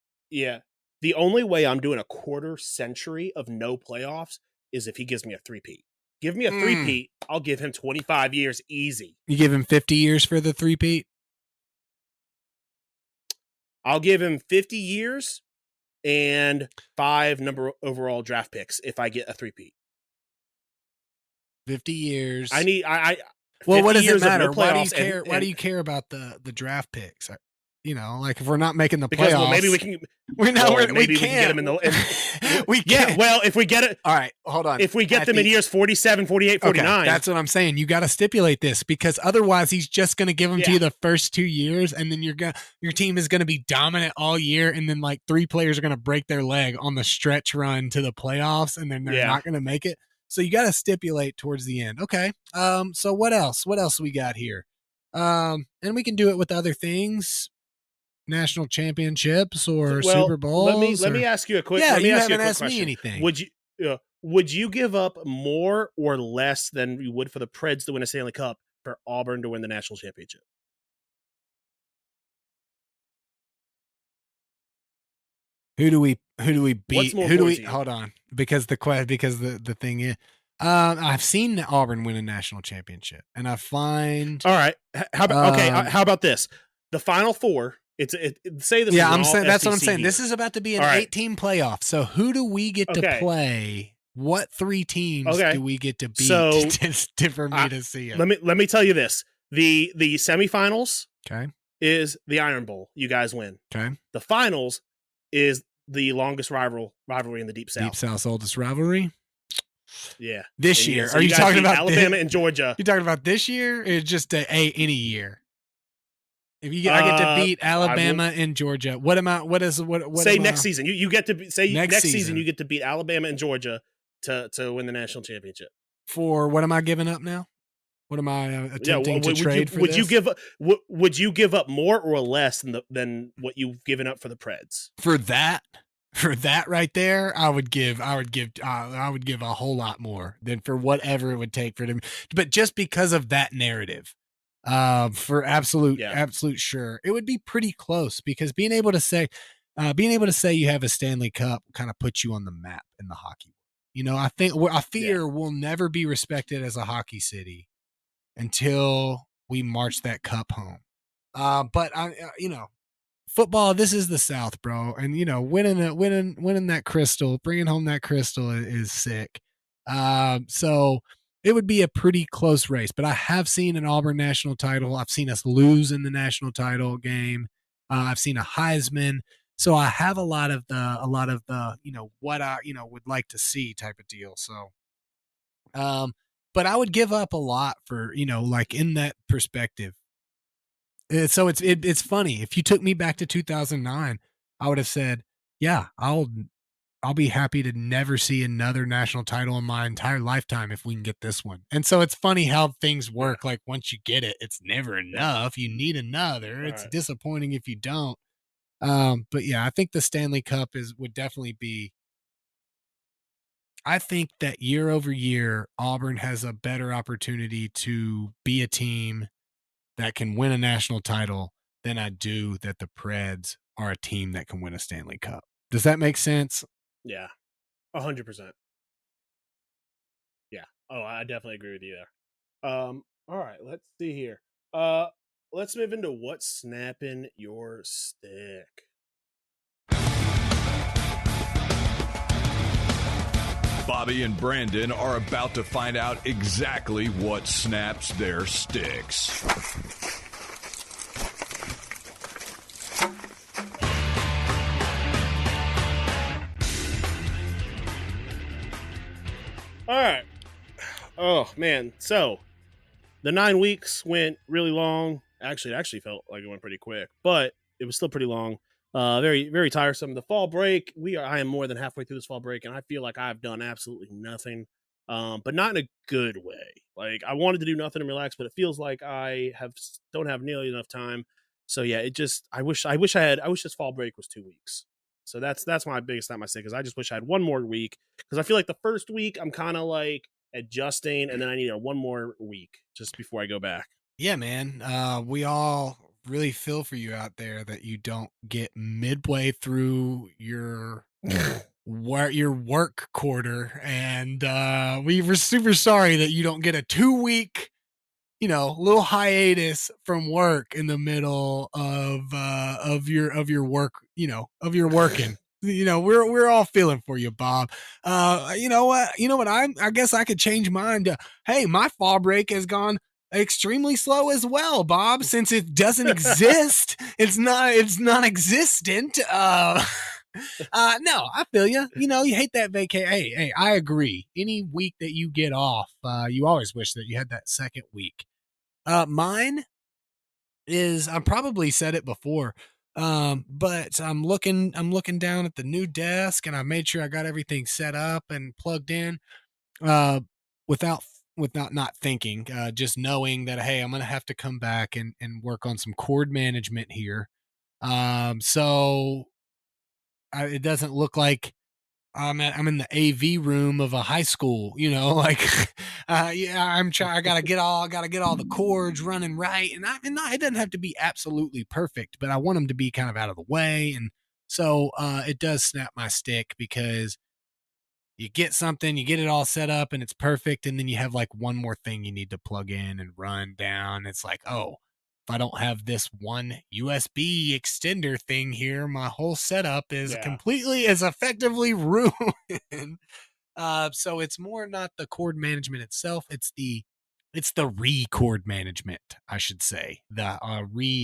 The only way I'm doing a quarter century of no playoffs is if he gives me a three-peat. Give me a three-peat, I'll give him 25 years easy. You give him 50 years for the three-peat? I'll give him 50 years and 5 number overall draft picks if I get a three-peat. 50 years. Well, what does it matter? No Why do you care? Why do you care about the draft picks? You know, like if we're not making the because, playoffs, well, maybe we can. We can can't get them in the. we yeah, can't. well, if we get it, all right, hold on. If we get them in years 47, 48, 49, that's what I'm saying. You got to stipulate this because otherwise, he's just going to give them to you the first 2 years, and then your team is going to be dominant all year, and then like 3 players are going to break their leg on the stretch run to the playoffs, and then they're not going to make it. So you got to stipulate towards the end. Okay. So what else? What else we got here? And we can do it with other things. National championships or Super Bowls. Let me ask you a quick. Yeah, let me you ask haven't you a quick asked question. me anything. Would you give up more or less than you would for the Preds to win a Stanley Cup for Auburn to win the national championship? Who do we beat? Who do we? You? Hold on, because the thing is, I've seen Auburn win a national championship, and I find. All right. How about this? The Final Four. Say this. Yeah, I'm saying that's what I'm saying. This is about to be an 8-team playoff. So who do we get to play? What 3 teams do we get to beat for me to see it? Let me tell you this: the semifinals is the Iron Bowl. You guys win. Okay. The finals is the longest rivalry in the Deep South. Deep South's oldest rivalry. Yeah. This year, are you talking about Alabama and Georgia? You talking about this year, or just any year? If you I get to beat Alabama and Georgia, what say next season? You get to say next season you get to beat Alabama and Georgia to win the national championship. For what am I giving up now? What am I Yeah, attempting to trade for would this? would you give up more or less than what you've given up for the Preds? For that right there, I would give a whole lot more than for whatever it would take for them. But just because of that narrative, for absolute sure, it would be pretty close, because being able to say you have a Stanley Cup kind of puts you on the map in the hockey. You know, I fear we'll never be respected as a hockey city until we march that cup home. But football, this is the South, bro. And, winning that crystal, bringing home that crystal is sick. So it would be a pretty close race, but I have seen an Auburn national title. I've seen us lose in the national title game. I've seen a Heisman. So I have a lot of the, what I, would like to see type of deal. So, but I would give up a lot for, like in that perspective. So it's funny. If you took me back to 2009, I would have said, yeah, I'll be happy to never see another national title in my entire lifetime if we can get this one. And so it's funny how things work. Like once you get it, it's never enough. You need another. It's disappointing if you don't. But yeah, I think the Stanley Cup would definitely be. I think that year over year, Auburn has a better opportunity to be a team that can win a national title than I do that the Preds are a team that can win a Stanley Cup. Does that make sense? Yeah, 100%. Yeah. Oh, I definitely agree with you there. All right, let's see here. Let's move into what's snapping your stick. Bobby and Brandon are about to find out exactly what snaps their sticks. All right. Oh, man. So the 9 weeks went really long. Actually, it actually felt like it went pretty quick, but it was still pretty long. Very, very tiresome. The fall break, I am more than halfway through this fall break, and I feel like I've done absolutely nothing, but not in a good way. Like I wanted to do nothing and relax, but it feels like I don't have nearly enough time. So yeah, I wish this fall break was 2 weeks. So that's my biggest not my mistake, is I just wish I had one more week, because I feel like the first week I'm kind of like adjusting, and then I need one more week just before I go back. Yeah, man. We all really feel for you out there that you don't get midway through your work quarter, and we were super sorry that you don't get a 2-week little hiatus from work in the middle of your work, of your working. We're all feeling for you, Bob. You know what I guess I could change mine to, hey, my fall break has gone extremely slow as well, Bob, since it doesn't exist. It's non-existent. No, I feel you. You hate that vacation. Hey, I agree. Any week that you get off, you always wish that you had that second week. Mine is, I probably said it before, but I'm looking down at the new desk, and I made sure I got everything set up and plugged in, without not thinking, just knowing that, hey, I'm going to have to come back and work on some cord management here. So it doesn't look like I'm in the AV room of a high school, like, yeah, I gotta get all the cords running right. And it doesn't have to be absolutely perfect, but I want them to be kind of out of the way. And so, it does snap my stick, because you get something, you get it all set up and it's perfect, and then you have like one more thing you need to plug in and run down. It's like, oh, if I don't have this one USB extender thing here, my whole setup is effectively ruined. So it's more not the cord management itself, it's the re-cord management, I should say. The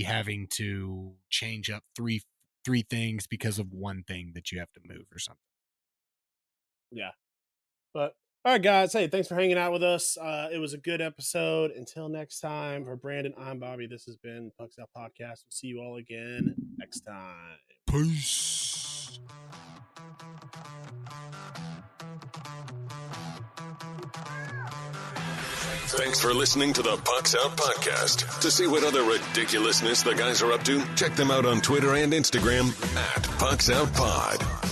having to change up three things because of one thing that you have to move or something. Yeah. But all right, guys. Hey, thanks for hanging out with us. It was a good episode. Until next time, for Brandon, I'm Bobby. This has been Pucks Out Podcast. We'll see you all again next time. Peace. Thanks for listening to the Pucks Out Podcast. To see what other ridiculousness the guys are up to, check them out on Twitter and Instagram @PucksOutPod.